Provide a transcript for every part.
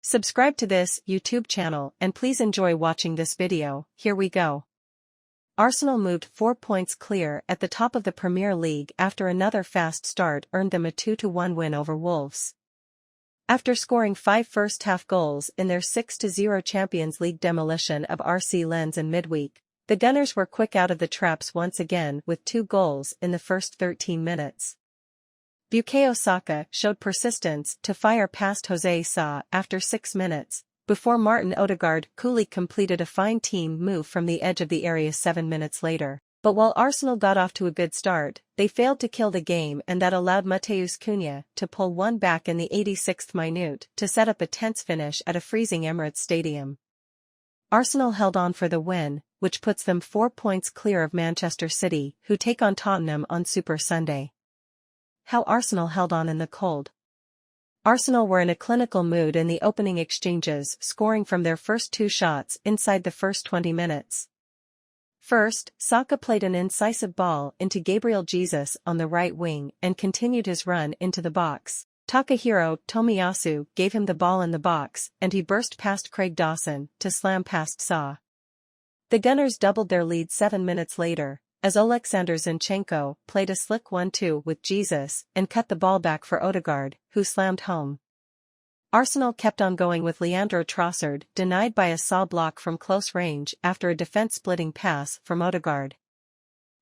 Subscribe to this YouTube channel and please enjoy watching this video. Here we go. Arsenal moved 4 points clear at the top of the Premier League after another fast start earned them a 2-1 win over Wolves. After scoring 5 first-half goals in their 6-0 Champions League demolition of RC Lens in midweek, the Gunners were quick out of the traps once again with 2 goals in the first 13 minutes. Bukayo Saka showed persistence to fire past Jose Sa after 6 minutes, before Martin Odegaard coolly completed a fine team move from the edge of the area 7 minutes later. But while Arsenal got off to a good start, they failed to kill the game, and that allowed Matheus Cunha to pull one back in the 86th minute to set up a tense finish at a freezing Emirates Stadium. Arsenal held on for the win, which puts them 4 points clear of Manchester City, who take on Tottenham on Super Sunday. How Arsenal held on in the cold. Arsenal were in a clinical mood in the opening exchanges, scoring from their first 2 shots inside the first 20 minutes. First, Saka played an incisive ball into Gabriel Jesus on the right wing and continued his run into the box. Takahiro Tomiyasu gave him the ball in the box and he burst past Craig Dawson to slam past Sa. The Gunners doubled their lead 7 minutes later, as Oleksandr Zinchenko played a slick 1-2 with Jesus and cut the ball back for Odegaard, who slammed home. Arsenal kept on going with Leandro Trossard denied by a Sa block from close range after a defense-splitting pass from Odegaard.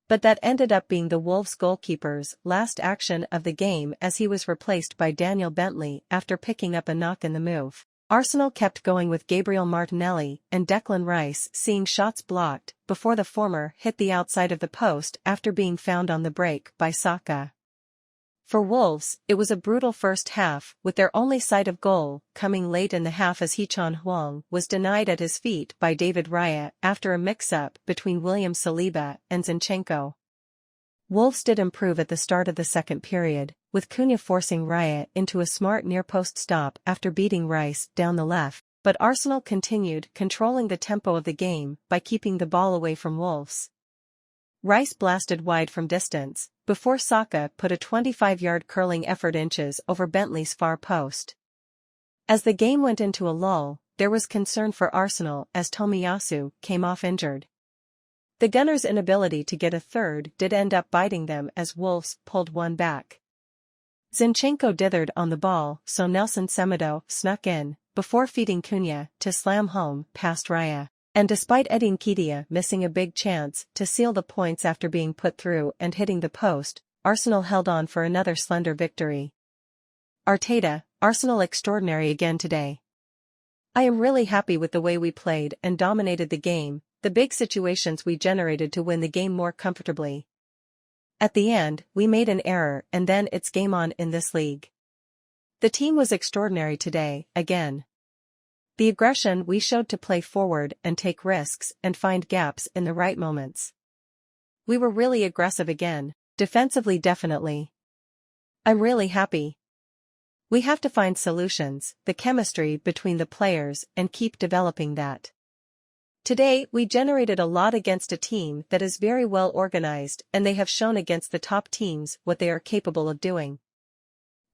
But that ended up being the Wolves goalkeeper's last action of the game, as he was replaced by Daniel Bentley after picking up a knock in the move. Arsenal kept going with Gabriel Martinelli and Declan Rice seeing shots blocked before the former hit the outside of the post after being found on the break by Saka. For Wolves, it was a brutal first half, with their only sight of goal coming late in the half as Hee-chan Hwang was denied at his feet by David Raya after a mix-up between William Saliba and Zinchenko. Wolves did improve at the start of the second period, with Cunha forcing Raya into a smart near-post stop after beating Rice down the left, but Arsenal continued controlling the tempo of the game by keeping the ball away from Wolves. Rice blasted wide from distance, before Saka put a 25-yard curling effort inches over Bentley's far post. As the game went into a lull, there was concern for Arsenal as Tomiyasu came off injured. The Gunners' inability to get a third did end up biting them as Wolves pulled one back. Zinchenko dithered on the ball, so Nelson Semedo snuck in, before feeding Cunha to slam home past Raya. And despite Edin Nketiah missing a big chance to seal the points after being put through and hitting the post, Arsenal held on for another slender victory. Arteta, Arsenal extraordinary again today. I am really happy with the way we played and dominated the game, the big situations we generated to win the game more comfortably. At the end, we made an error and then it's game on in this league. The team was extraordinary today, again. The aggression we showed to play forward and take risks and find gaps in the right moments. We were really aggressive again, defensively definitely. I'm really happy. We have to find solutions, the chemistry between the players, and keep developing that. Today we generated a lot against a team that is very well organized, and they have shown against the top teams what they are capable of doing.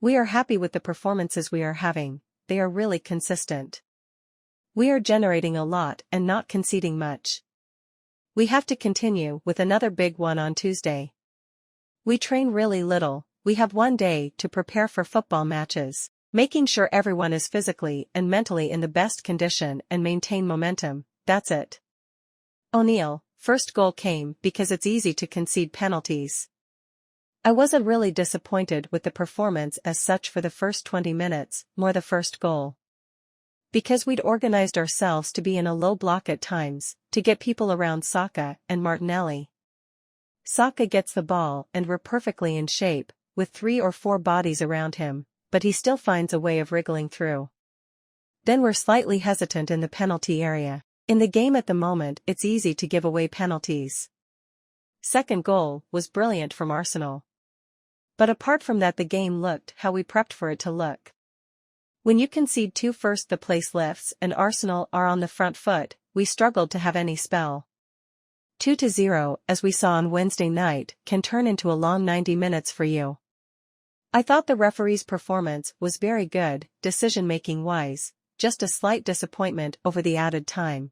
We are happy with the performances we are having, they are really consistent. We are generating a lot and not conceding much. We have to continue with another big one on Tuesday. We train really little, we have one day to prepare for football matches, making sure everyone is physically and mentally in the best condition and maintain momentum, that's it. O'Neil, first goal came because it's easy to concede penalties. I wasn't really disappointed with the performance as such for the first 20 minutes, more the first goal. Because we'd organized ourselves to be in a low block at times, to get people around Saka and Martinelli. Saka gets the ball and we're perfectly in shape, with 3 or 4 bodies around him, but he still finds a way of wriggling through. Then we're slightly hesitant in the penalty area. In the game at the moment it's easy to give away penalties. Second goal was brilliant from Arsenal. But apart from that the game looked how we prepped for it to look. When you concede 2 first the place lifts and Arsenal are on the front foot, we struggled to have any spell. 2-0, as we saw on Wednesday night, can turn into a long 90 minutes for you. I thought the referee's performance was very good, decision-making wise, just a slight disappointment over the added time.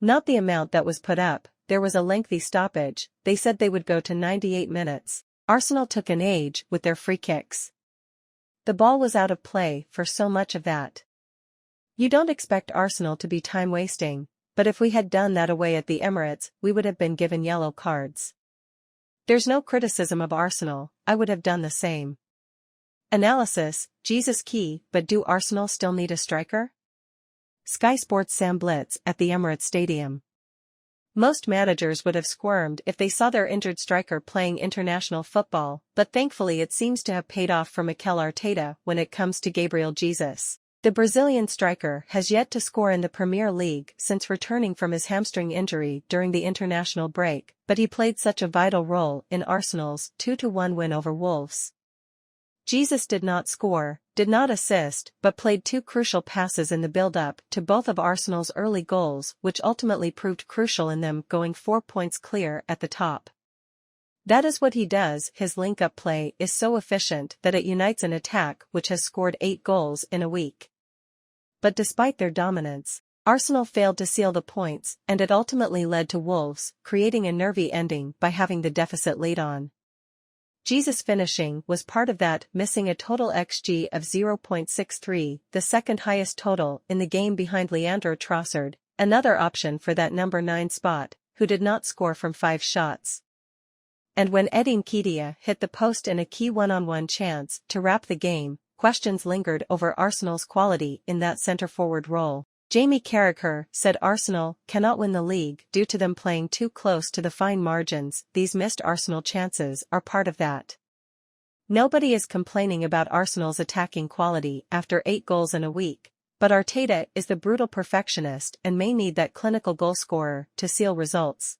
Not the amount that was put up. There was a lengthy stoppage. They said they would go to 98 minutes. Arsenal took an age with their free kicks. The ball was out of play for so much of that. You don't expect Arsenal to be time-wasting, but if we had done that away at the Emirates, we would have been given yellow cards. There's no criticism of Arsenal, I would have done the same. Analysis, Jesus key, but do Arsenal still need a striker? Sky Sports Sam Blitz at the Emirates Stadium. Most managers would have squirmed if they saw their injured striker playing international football, but thankfully it seems to have paid off for Mikel Arteta when it comes to Gabriel Jesus. The Brazilian striker has yet to score in the Premier League since returning from his hamstring injury during the international break, but he played such a vital role in Arsenal's 2-1 win over Wolves. Jesus did not score, did not assist, but played two crucial passes in the build-up to both of Arsenal's early goals, which ultimately proved crucial in them going 4 points clear at the top. That is what he does. His link-up play is so efficient that it unites an attack which has scored 8 goals in a week. But despite their dominance, Arsenal failed to seal the points, and it ultimately led to Wolves creating a nervy ending by having the deficit laid on. Jesus' finishing was part of that, missing a total XG of 0.63, the second highest total in the game behind Leandro Trossard, another option for that number 9 spot, who did not score from 5 shots. And when Eddie Nketiah hit the post in a key one-on-one chance to wrap the game, questions lingered over Arsenal's quality in that centre-forward role. Jamie Carragher said Arsenal cannot win the league due to them playing too close to the fine margins. These missed Arsenal chances are part of that. Nobody is complaining about Arsenal's attacking quality after 8 goals in a week, but Arteta is the brutal perfectionist and may need that clinical goalscorer to seal results.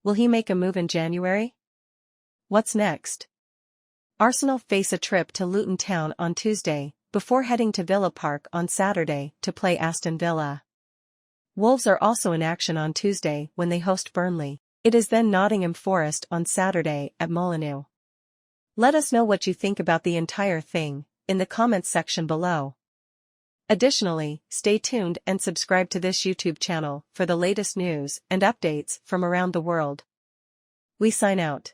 Will he make a move in January? What's next? Arsenal face a trip to Luton Town on Tuesday, before heading to Villa Park on Saturday to play Aston Villa. Wolves are also in action on Tuesday when they host Burnley. It is then Nottingham Forest on Saturday at Molineux. Let us know what you think about the entire thing in the comments section below. Additionally, stay tuned and subscribe to this YouTube channel for the latest news and updates from around the world. We sign out.